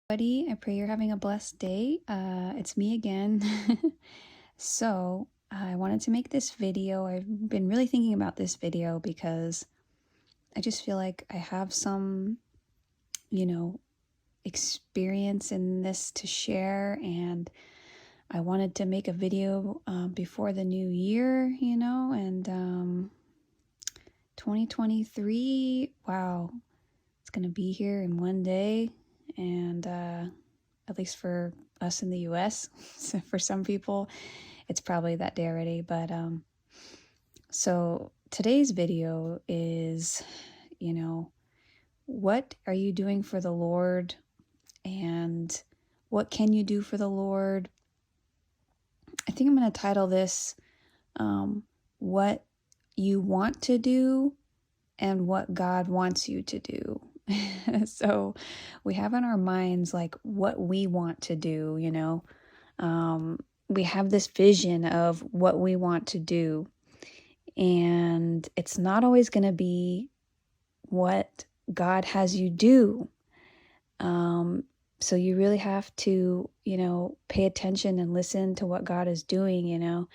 Buddy, I pray you're having a blessed day. It's me again. So, I wanted to make this video. I've been really thinking about this video because I just feel like I have some, you know, experience in this to share, and I wanted to make a video before the new year, and 2023, wow, it's gonna be here in one day, and at least for us in the US. So for some people, it's probably that day already. But so today's video is, what are you doing for the Lord, and what can you do for the Lord? I think I'm going to title this What You Want to Do and What God Wants You to Do. So we have in our minds like what we want to do, we have this vision of what we want to do, and it's not always going to be what God has you do. So you really have to, pay attention and listen to what God is doing,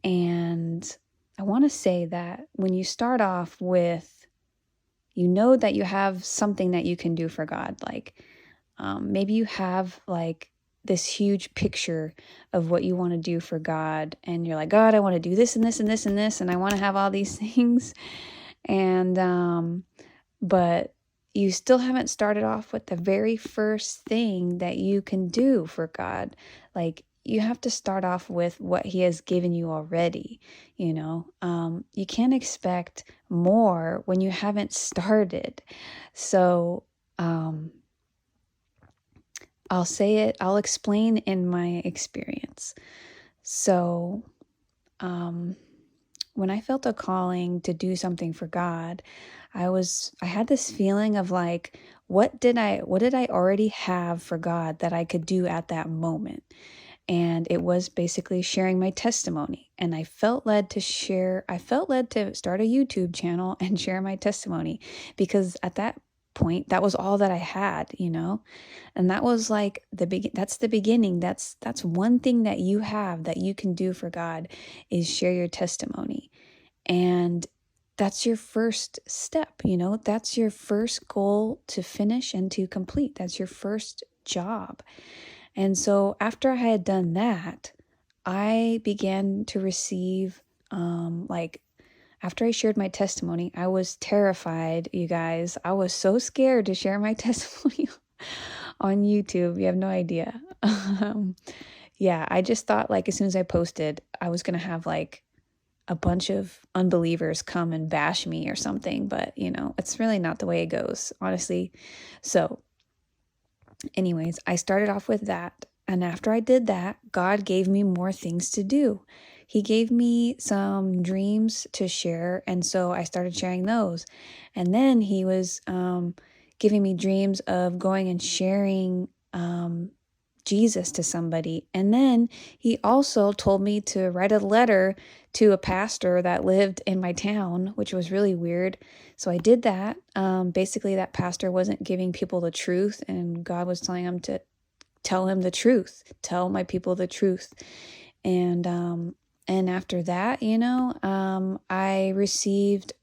and I want to say that when you start off with, that you have something that you can do for God. Like maybe you have like this huge picture of what you want to do for God, and you're like, God, I want to do this and this and this and this, and I want to have all these things. And but you still haven't started off with the very first thing that you can do for God. Like, you have to start off with what He has given you already. You can't expect more when you haven't started. So I'll explain in my experience. So when I felt a calling to do something for God, I had this feeling of like, what did I already have for God that I could do at that moment? And it was basically sharing my testimony. And I felt led to start a YouTube channel and share my testimony, because at that point, that was all that I had, and that was like that's the beginning. That's one thing that you have that you can do for God, is share your testimony. And that's your first step, that's your first goal to finish and to complete. That's your first job. And so after I had done that, I began to receive, after I shared my testimony, I was terrified, you guys. I was so scared to share my testimony on YouTube. You have no idea. Yeah, I just thought like as soon as I posted, I was going to have like a bunch of unbelievers come and bash me or something. But, it's really not the way it goes, honestly. So anyways, I started off with that. And after I did that, God gave me more things to do. He gave me some dreams to share. And so I started sharing those. And then He was giving me dreams of going and sharing Jesus to somebody. And then He also told me to write a letter to a pastor that lived in my town, which was really weird. So I did that. Basically, that pastor wasn't giving people the truth, and God was telling him to tell him the truth, tell my people the truth. And after that, I received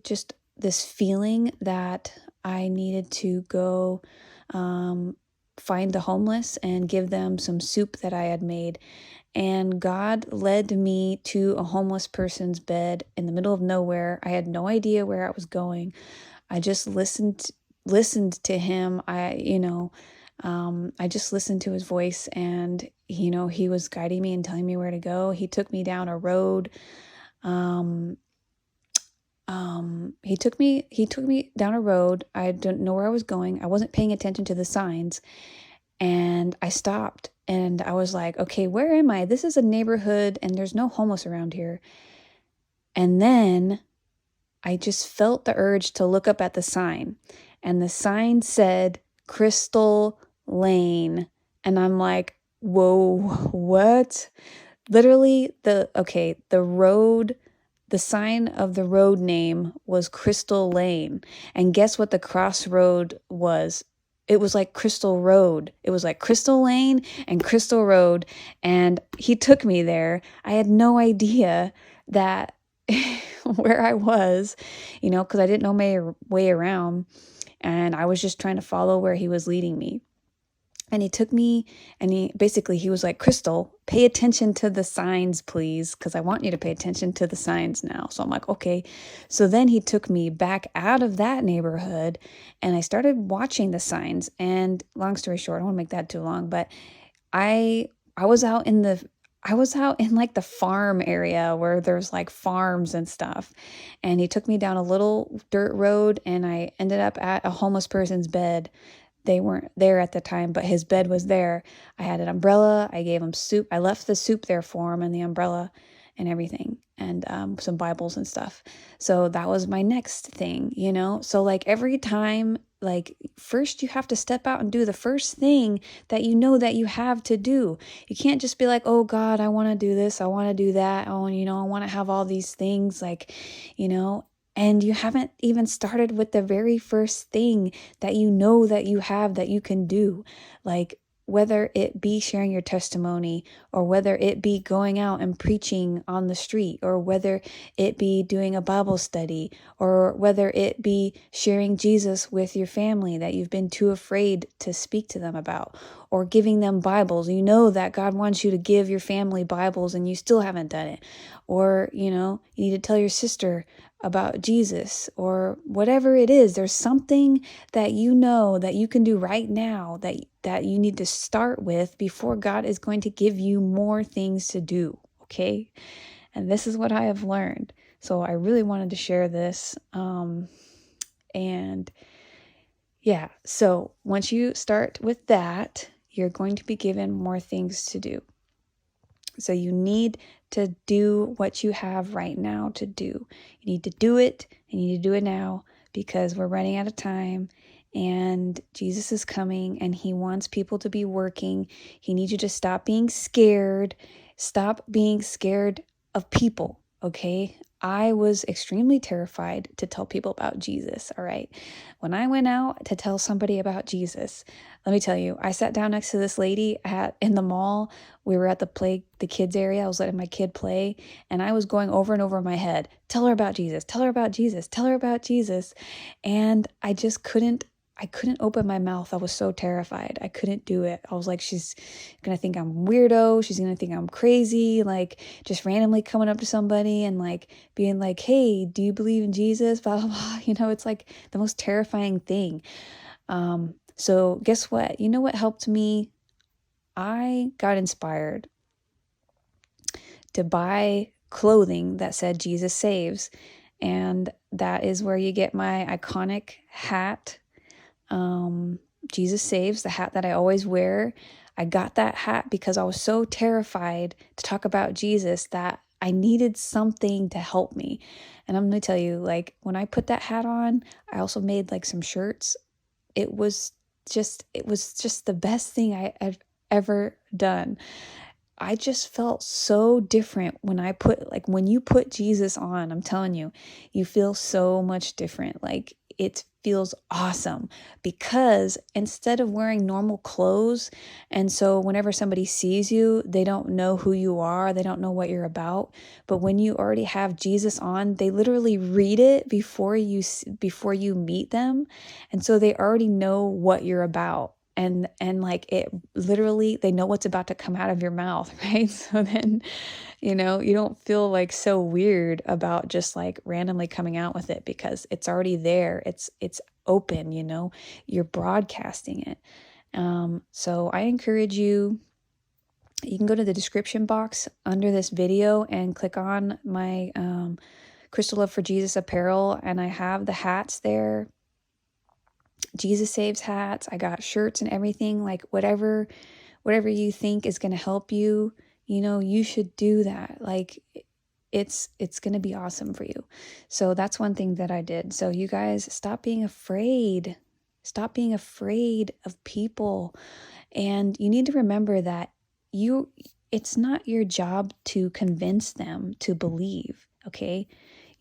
just this feeling that I needed to go find the homeless and give them some soup that I had made. And God led me to a homeless person's bed in the middle of nowhere. I had no idea where I was going. I just listened to Him. I just listened to His voice, and He was guiding me and telling me where to go. He took me down a road. He took me down a road. I didn't know where I was going. I wasn't paying attention to the signs, and I stopped, and I was like, okay, where am I? This is a neighborhood, and there's no homeless around here. And then I just felt the urge to look up at the sign, and the sign said Crystal Lane. And I'm like, whoa, what? Literally, the sign of the road name was Crystal Lane. And guess what the crossroad was? it was like Crystal Road. It was like Crystal Lane and Crystal Road. And he took me there. I had no idea that where I was, because I didn't know my way around. And I was just trying to follow where he was leading me. And he took me and he was like, Crystal, pay attention to the signs, please, because I want you to pay attention to the signs now. So I'm like, okay. So then he took me back out of that neighborhood and I started watching the signs. And long story short, I don't want to make that too long, but I was out in like the farm area where there's like farms and stuff. And he took me down a little dirt road and I ended up at a homeless person's bed. They weren't there at the time, but his bed was there. I had an umbrella. I gave him soup. I left the soup there for him and the umbrella and everything, and some Bibles and stuff. So that was my next thing, So like every time, like first you have to step out and do the first thing that you know that you have to do. You can't just be like, oh God, I want to do this. I want to do that. Oh, I want to have all these things and you haven't even started with the very first thing that you know that you have that you can do. Like whether it be sharing your testimony or whether it be going out and preaching on the street or whether it be doing a Bible study or whether it be sharing Jesus with your family that you've been too afraid to speak to them about or giving them Bibles. You know that God wants you to give your family Bibles and you still haven't done it. Or, you need to tell your sister about Jesus or whatever it is. There's something that you know that you can do right now that you need to start with before God is going to give you more things to do, okay? And this is what I have learned. So I really wanted to share this. And yeah, so once you start with that, you're going to be given more things to do. So you need to do what you have right now to do. You need to do it, and you need to do it now because we're running out of time and Jesus is coming and he wants people to be working. He needs you to stop being scared. Stop being scared of people, okay? I was extremely terrified to tell people about Jesus, all right? When I went out to tell somebody about Jesus, let me tell you, I sat down next to this lady in the mall. We were at the kids area. I was letting my kid play, and I was going over and over in my head, tell her about Jesus, tell her about Jesus, tell her about Jesus. And I just couldn't open my mouth. I was so terrified. I couldn't do it. I was like, she's going to think I'm weirdo. She's going to think I'm crazy. Like just randomly coming up to somebody and like being like, hey, do you believe in Jesus? Blah, blah, blah. It's like the most terrifying thing. So guess what? You know what helped me? I got inspired to buy clothing that said Jesus Saves. And that is where you get my iconic hat. Jesus Saves, the hat that I always wear. I got that hat because I was so terrified to talk about Jesus that I needed something to help me. And I'm going to tell you, like, when I put that hat on, I also made like some shirts. It was just the best thing I've ever done. I just felt so different when you put Jesus on. I'm telling you, you feel so much different. Like it feels awesome because instead of wearing normal clothes, and so whenever somebody sees you, they don't know who you are, they don't know what you're about. But when you already have Jesus on, they literally read it before you meet them, and so they already know what you're about. And like it literally, they know what's about to come out of your mouth, right? So then, you don't feel like so weird about just like randomly coming out with it because it's already there. It's open, you're broadcasting it. So I encourage you can go to the description box under this video and click on my Crystal Love for Jesus apparel. And I have the hats there. Jesus Saves hats. I got shirts and everything, like whatever you think is going to help you, you should do that. Like it's going to be awesome for you. So that's one thing that I did. So you guys stop being afraid. Stop being afraid of people. And you need to remember that it's not your job to convince them to believe. Okay.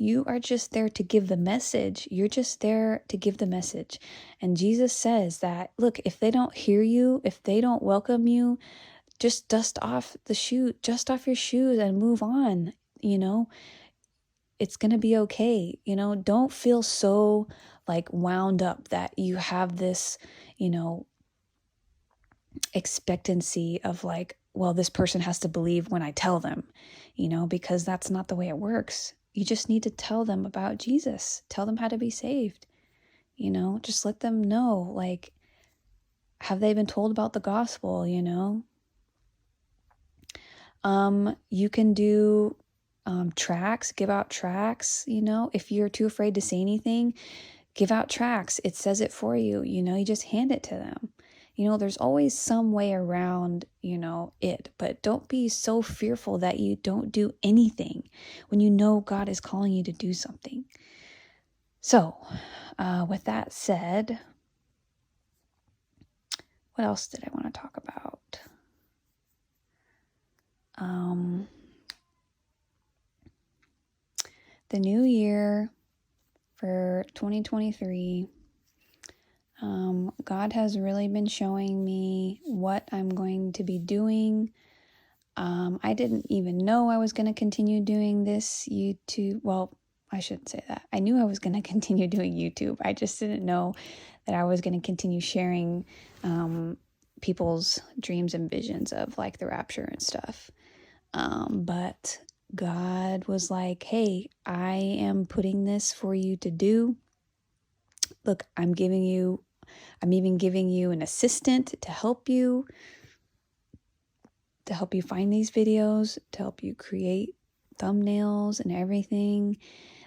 You are just there to give the message. You're just there to give the message. And Jesus says that, look, if they don't hear you, if they don't welcome you, just dust off your shoes and move on. It's going to be okay. Don't feel so like wound up that you have this, expectancy of like, well, this person has to believe when I tell them, because that's not the way it works. You just need to tell them about Jesus. Tell them how to be saved. Just let them know, like, have they been told about the gospel, You can do tracts, give out tracts, if you're too afraid to say anything, give out tracts. It says it for you, you just hand it to them. There's always some way around, it, but don't be so fearful that you don't do anything when you know God is calling you to do something. So, with that said, what else did I want to talk about? The new year for 2023, God has really been showing me what I'm going to be doing. I didn't even know I was going to continue doing this YouTube. Well, I shouldn't say that. I knew I was going to continue doing YouTube. I just didn't know that I was going to continue sharing people's dreams and visions of like the rapture and stuff. But God was like, hey, I am putting this for you to do. Look, I'm even giving you an assistant to help you find these videos, to help you create thumbnails and everything.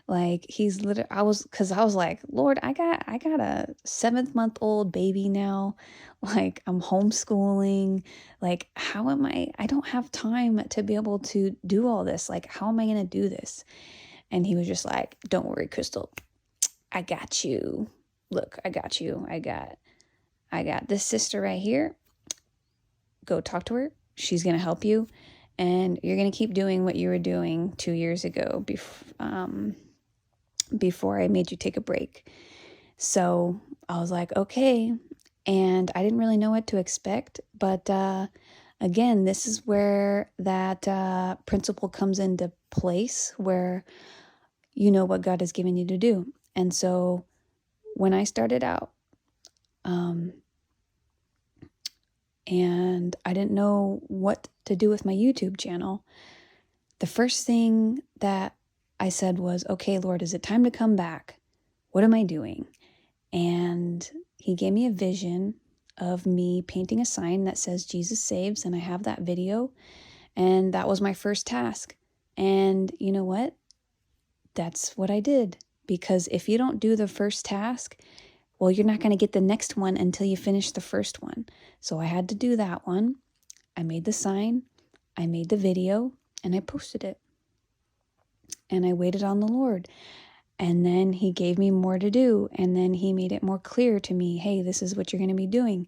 Like I was like, Lord, I got a 7-month-old baby now. Like I'm homeschooling. Like I don't have time to be able to do all this. Like, how am I going to do this? And he was just like, don't worry, Crystal. I got you. Look, I got you. I got this sister right here. Go talk to her. She's going to help you. And you're going to keep doing what you were doing 2 years ago before I made you take a break. So I was like, okay. And I didn't really know what to expect. But again, this is where that principle comes into place, where you know what God has given you to do. And so when I started out, and I didn't know what to do with my YouTube channel, the first thing that I said was, okay, Lord, is it time to come back? What am I doing? And he gave me a vision of me painting a sign that says Jesus saves, and I have that video. And that was my first task. And you know what? That's what I did. Because if you don't do the first task, well, you're not going to get the next one until you finish the first one. So I had to do that one. I made the sign, I made the video, and I posted it. And I waited on the Lord. And then he gave me more to do. And then he made it more clear to me, hey, this is what you're going to be doing.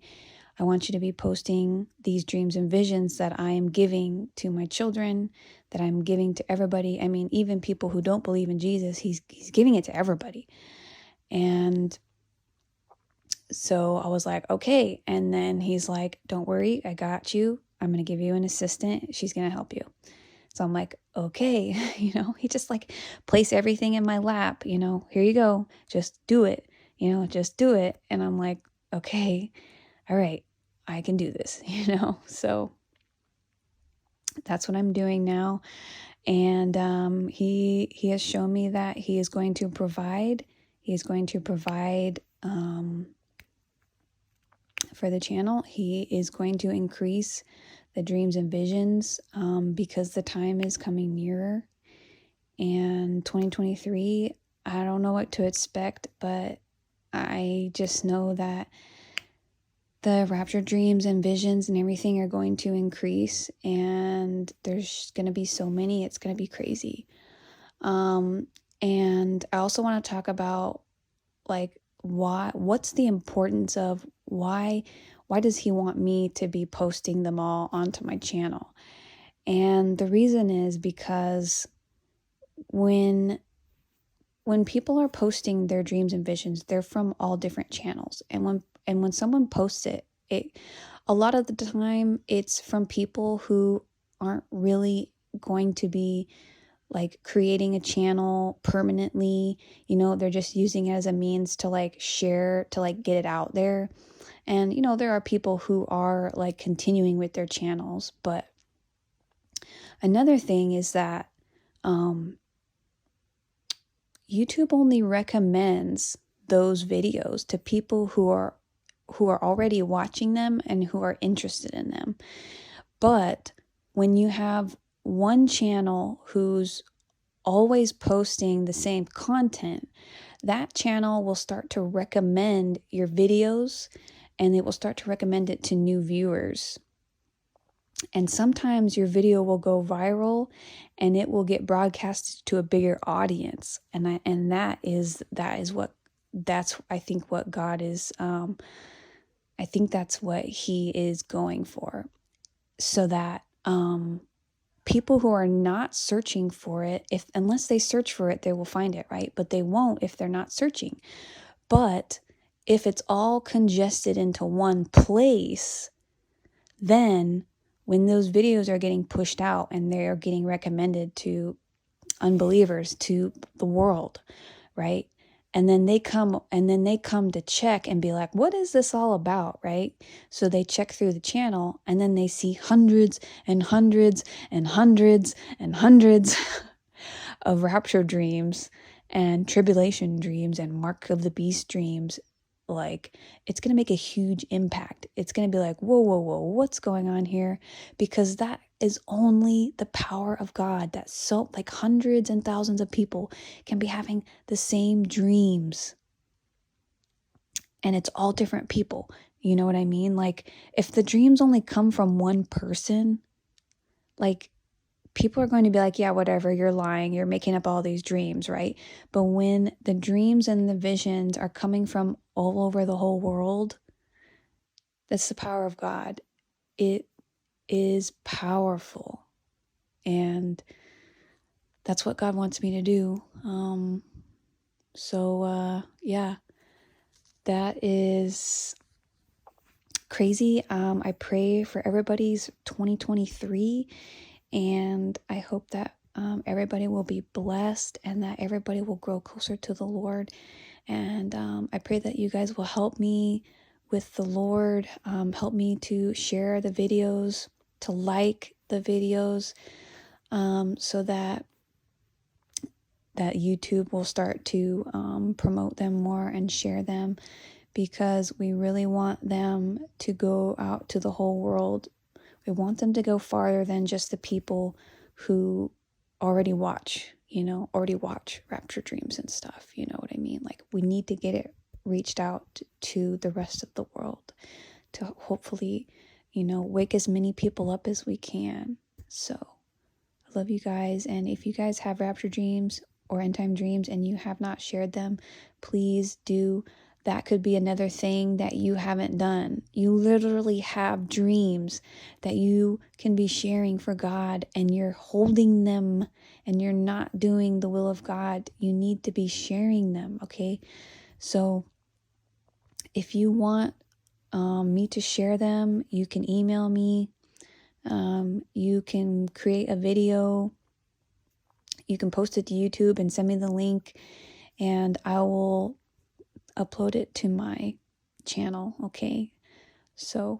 I want you to be posting these dreams and visions that I am giving to my children, that I'm giving to everybody. I mean, even people who don't believe in Jesus, he's giving it to everybody. And so I was like, okay. And then he's like, don't worry, I got you. I'm going to give you an assistant. She's going to help you. So I'm like, okay, he just like placed everything in my lap, here you go. Just do it, just do it. And I'm like, okay, all right, I can do this, So that's what I'm doing now. And he has shown me that he is going to provide. He is going to provide for the channel. He is going to increase the dreams and visions because the time is coming nearer. And 2023, I don't know what to expect, but I just know that the rapture dreams and visions and everything are going to increase, and there's going to be so many, it's going to be crazy. And I also want to talk about like what's the importance of why does he want me to be posting them all onto my channel? And the reason is because when when people are posting their dreams and visions, they're from all different channels. And when someone posts it, a lot of the time it's from people who aren't really going to be like creating a channel permanently. They're just using it as a means to like share, to like get it out there. And there are people who are like continuing with their channels. But another thing is that YouTube only recommends those videos to people who are already watching them and who are interested in them. But when you have one channel who's always posting the same content, that channel will start to recommend your videos, and it will start to recommend it to new viewers. And sometimes your video will go viral and it will get broadcasted to a bigger audience. And I think what God is, I think that's what he is going for. So that people who are not searching for it, unless they search for it, they will find it, right? But they won't if they're not searching. But if it's all congested into one place, then when those videos are getting pushed out and they are getting recommended to unbelievers, to the world, right? And then they come to check and be like, what is this all about, right? So they check through the channel and then they see hundreds and hundreds and hundreds and hundreds of rapture dreams and tribulation dreams and mark of the beast dreams. Like, it's going to make a huge impact. It's going to be like, whoa, whoa, whoa, what's going on here? Because that is only the power of God. That so like hundreds and thousands of people can be having the same dreams. And it's all different people. You know what I mean? Like, if the dreams only come from one person, like, people are going to be like, yeah, whatever, you're lying, you're making up all these dreams, right? But when the dreams and the visions are coming from all over the whole world, that's the power of God. It is powerful. And that's what God wants me to do. Yeah, that is crazy. I pray for everybody's 2023, and I hope that everybody will be blessed and that everybody will grow closer to the Lord. And I pray that you guys will help me with the Lord, help me to share the videos, to like the videos, so that YouTube will start to promote them more and share them, because we really want them to go out to the whole world. We want them to go farther than just the people who already watch Rapture Dreams and stuff. You know what I mean? Like, we need to get it reached out to the rest of the world to hopefully, wake as many people up as we can. So I love you guys. And if you guys have Rapture Dreams or End Time Dreams and you have not shared them, please do. That could be another thing that you haven't done. You literally have dreams that you can be sharing for God, and you're holding them and you're not doing the will of God. You need to be sharing them, okay? So if you want me to share them, you can email me. You can create a video. You can post it to YouTube and send me the link, and I will upload it to my channel, okay? So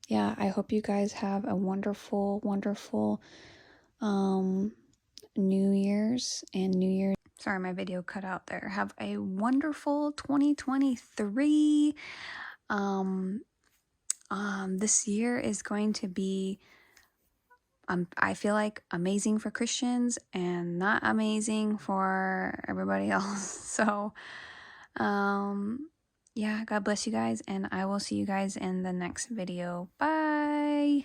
yeah, I hope you guys have a wonderful, wonderful New Year's and New Year. Sorry, my video cut out there. Have a wonderful 2023. This year is going to be I feel like amazing for Christians and not amazing for everybody else. So, yeah, God bless you guys, and I will see you guys in the next video. Bye.